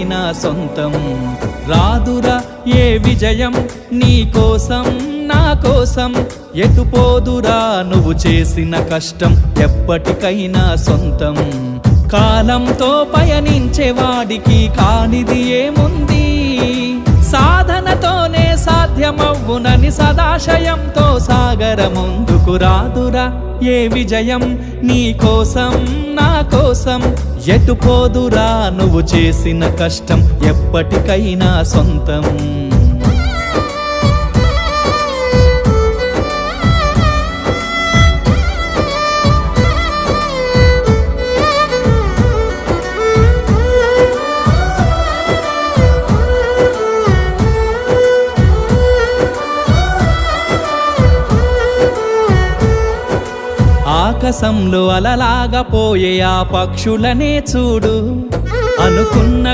ఎప్పటికైనా సొంతం. రాదురా ఏ విజయం నీ కోసం నా కోసం, ఎటుపోదురా నువ్వు చేసిన కష్టం ఎప్పటికైనా సొంతం. కాలంతో పయనించేవాడికి కానిది ఏముంది, సాధనతోనే సాధ్యమవ్వునని సదాశయంతో సాగర ముందుకు. రాదురా ఏ విజయం నీ కోసం నా కోసం, ఎటుపోదురా నువ్వు చేసిన కష్టం ఎప్పటికైనా సొంతం. ఆకాశంలో అలలాగా పోయే ఆ పక్షులనే చూడు, అనుకున్న